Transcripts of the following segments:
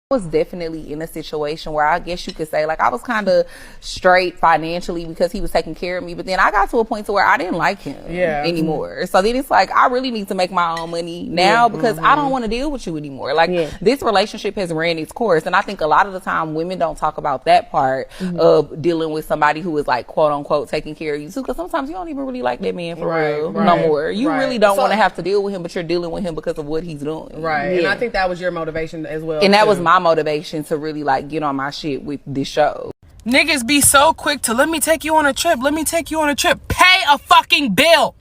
was definitely in a situation where I guess you could say like I was kind of straight financially because he was taking care of me, but then I got to a point to where I didn't like him anymore. So then it's like I really need to make my own money now because I don't want to deal with you anymore. Like this relationship has ran its course, and I think a lot of the time women don't talk about that part of dealing with somebody who is like quote unquote taking care of you too, because sometimes you don't even really like that man for real no more. You really don't want to have to deal with him, but you're dealing with him because of what he's doing. And I think that was your motivation as well, and that was my motivation to really like get on my shit with this show. Niggas be so quick to let me take you on a trip. Let me take you on a trip. Pay a fucking bill.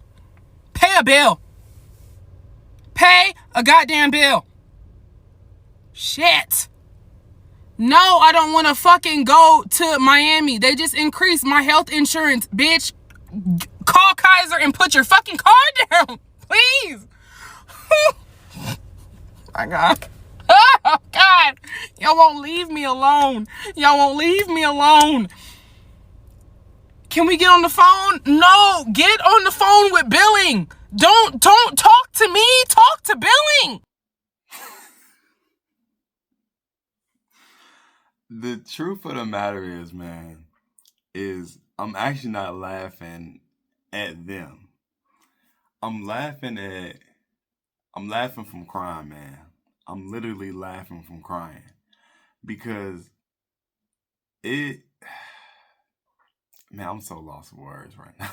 Pay a bill. Pay a goddamn bill. Shit. No, I don't want to fucking go to Miami. They just increased my health insurance, bitch. Call Kaiser and put your fucking card down, please. My God. Oh, God. Y'all won't leave me alone. Y'all won't leave me alone. Can we get on the phone? No, get on the phone with billing. Don't talk to me. Talk to billing. The truth of the matter is, man, is I'm actually not laughing at them. I'm laughing from crying, man. I'm literally laughing from crying because man, I'm so lost for words right now.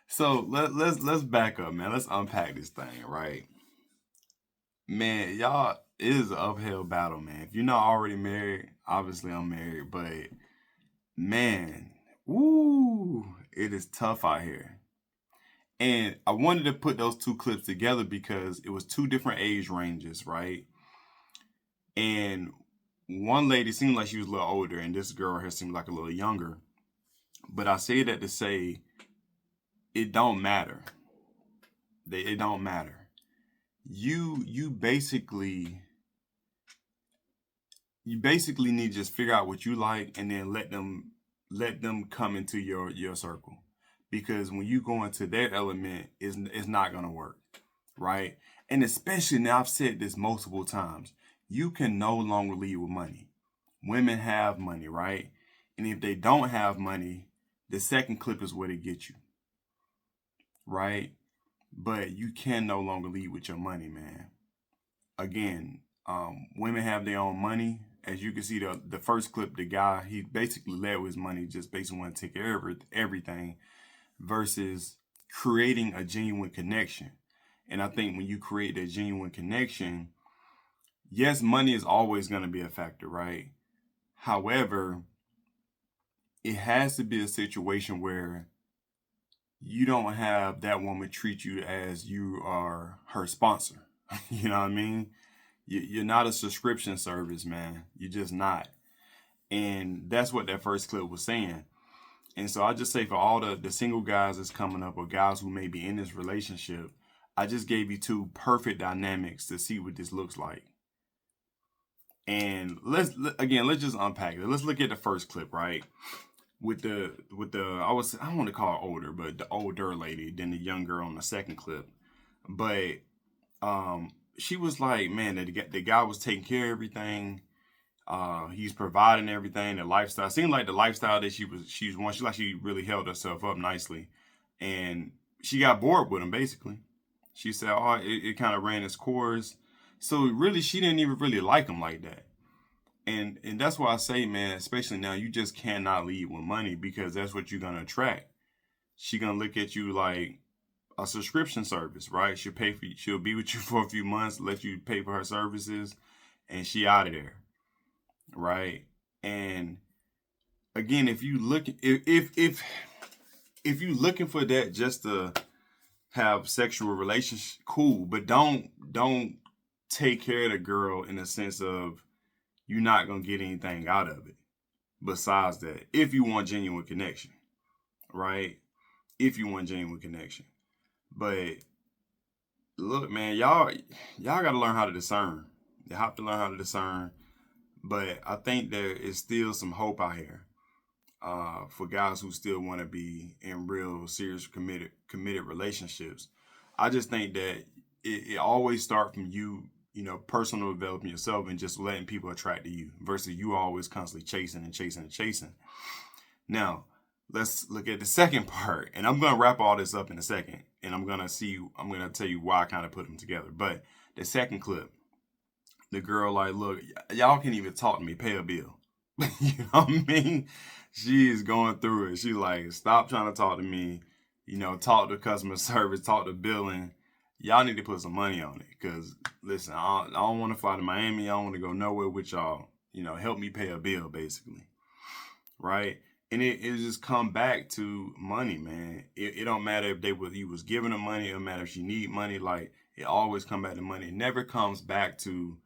So let's back up, man. Let's unpack this thing, right? Man, y'all, it is an uphill battle, man. If you're not already married, obviously I'm married, but man, it is tough out here. And I wanted to put those two clips together because it was two different age ranges, right? And one lady seemed like she was a little older, and this girl here seemed like a little younger. But I say that to say it don't matter. It don't matter. You basically need to just figure out what you like and then let them come into your circle. Because when you go into their element, it's not going to work, right? And especially now, I've said this multiple times, you can no longer lead with money. Women have money, right? And if they don't have money, the second clip is where they get you, right? But you can no longer lead with your money, man. Again, women have their own money. As you can see, the first clip, the guy, he basically led with his money, just basically want to take care of everything, versus creating a genuine connection. And I think when you create that genuine connection, yes, money is always going to be a factor, right? However, it has to be a situation where you don't have that woman treat you as you are her sponsor. You know what I mean? You're not a subscription service, man. You're just not. And that's what that first clip was saying. And so I just say for all the single guys that's coming up or guys who may be in this relationship, I just gave you two perfect dynamics to see what this looks like. And let's just unpack it. Let's look at the first clip, right? With the I don't want to call her older, but the older lady than the young girl on the second clip. But she was like, man, the guy was taking care of everything. He's providing everything, the lifestyle. It seemed like the lifestyle that she's like she really held herself up nicely. And she got bored with him, basically. She said, oh, it kind of ran its course. So really, she didn't even really like him like that. And that's why I say, man, especially now, you just cannot lead with money because that's what you're going to attract. She's going to look at you like a subscription service, right? She'll be with you for a few months, let you pay for her services, and she out of there. Right. And again, if you looking for that just to have sexual relations, cool, but don't take care of the girl in the sense of you're not gonna get anything out of it besides that. If you want genuine connection, right? If you want genuine connection. But look, man, y'all gotta learn how to discern. You have to learn how to discern. But I think there is still some hope out here for guys who still want to be in real, serious, committed relationships. I just think that it always starts from you personal developing yourself and just letting people attract to you versus you always constantly chasing and chasing and chasing. Now, let's look at the second part, and I'm going to wrap all this up in a second, and I'm going to tell you why I kind of put them together. But the second clip, the girl like, look, y'all can't even talk to me, pay a bill. You know what I mean? She is going through it. She like, stop trying to talk to me, talk to customer service, talk to billing. Y'all need to put some money on it. Because, listen, I don't want to fly to Miami. I don't want to go nowhere with y'all. Help me pay a bill, basically. Right? And it just come back to money, man. It don't matter if you was giving them money. It don't matter if she need money. Like, it always come back to money. It never comes back to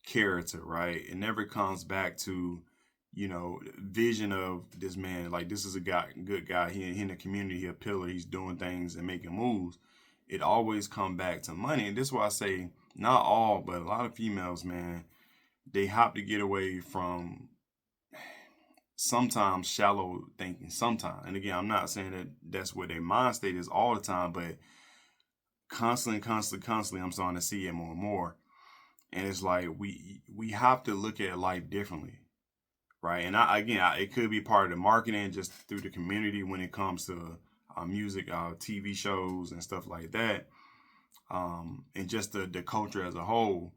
character, right? It never comes back to, vision of this man. Like, this is a good guy. He in the community, he a pillar. He's doing things and making moves. It always come back to money. And this is why I say, not all, but a lot of females, man, they have to get away from sometimes shallow thinking, sometimes. And again, I'm not saying that that's where their mind state is all the time, but constantly, I'm starting to see it more and more. And it's like, we have to look at life differently, right? And it could be part of the marketing just through the community when it comes to music, TV shows and stuff like that. And just the culture as a whole.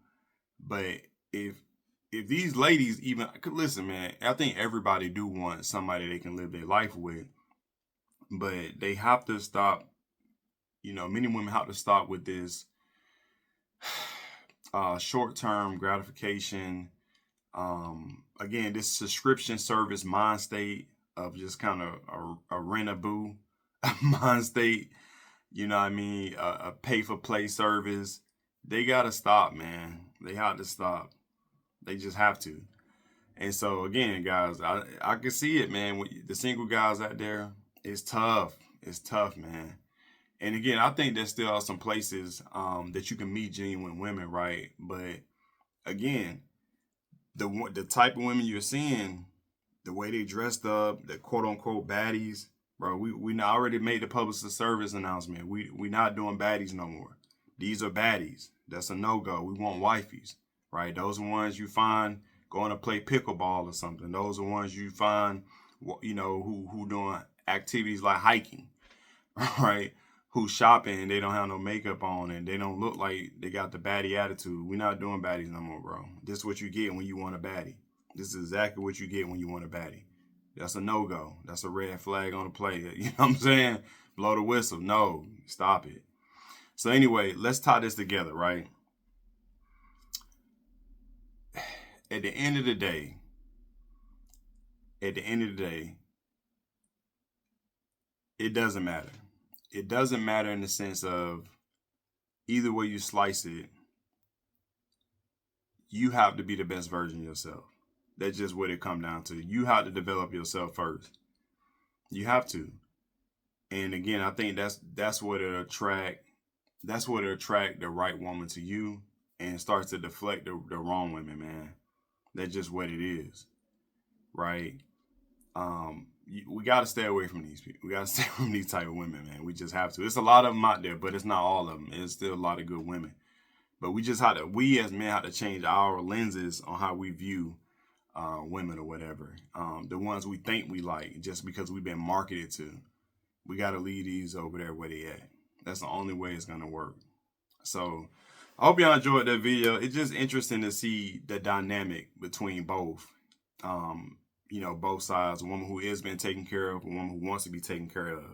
But if these ladies even, listen, man, I think everybody do want somebody they can live their life with, but they have to stop, many women have to stop with this short-term gratification. Again, this subscription service mind state of just kind of a rent-a-boo mind state, a pay-for-play service. They got to stop, man. They have to stop. They just have to. And so, again, guys, I can see it, man. With the single guys out there, it's tough. It's tough, man. And again, I think there still are some places that you can meet genuine women, right? But again, the type of women you're seeing, the way they dressed up, the quote unquote baddies, bro. We already made the public service announcement. We not doing baddies no more. These are baddies. That's a no-go. We want wifeys, right? Those are ones you find going to play pickleball or something. Those are ones you find, who doing activities like hiking, right? Who shopping and they don't have no makeup on and they don't look like they got the baddie attitude. We're not doing baddies no more, bro. This is what you get when you want a baddie. This is exactly what you get when you want a baddie. That's a no-go. That's a red flag on the play. You know what I'm saying? Blow the whistle. No, stop it. So anyway, let's tie this together, right? At the end of the day, it doesn't matter. It doesn't matter in the sense of either way you slice it, you have to be the best version of yourself. That's just what it comes down to. You have to develop yourself first. You have to. And again, I think that's what it attract. That's what it attract the right woman to you and starts to deflect the wrong women, man. That's just what it is, right? We got to stay away from these people. We got to stay away from these type of women, man. We just have to. There's a lot of them out there, but it's not all of them. There's still a lot of good women. But we as men have to change our lenses on how we view women or whatever. The ones we think we like just because we've been marketed to. We got to leave these over there where they at. That's the only way it's going to work. So I hope y'all enjoyed that video. It's just interesting to see the dynamic between both. Both sides, a woman who is being taken care of, a woman who wants to be taken care of.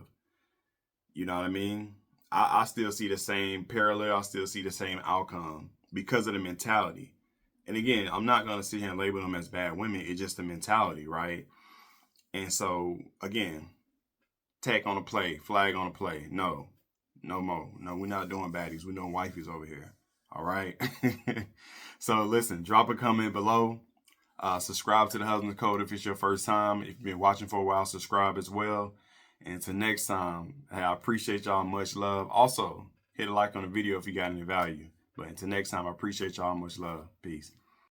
You know what I mean? I still see the same parallel. I still see the same outcome because of the mentality. And again, I'm not going to sit here and label them as bad women. It's just the mentality, right? And so, again, tag on a play, flag on a play. No more. No, we're not doing baddies. We're doing wifeys over here. All right? So, listen, drop a comment below. Subscribe to the Husband Code if it's your first time. If you've been watching for a while, subscribe as well. And until next time, hey, I appreciate y'all. Much love. Also, hit a like on the video if you got any value. But until next time, I appreciate y'all. Much love. Peace.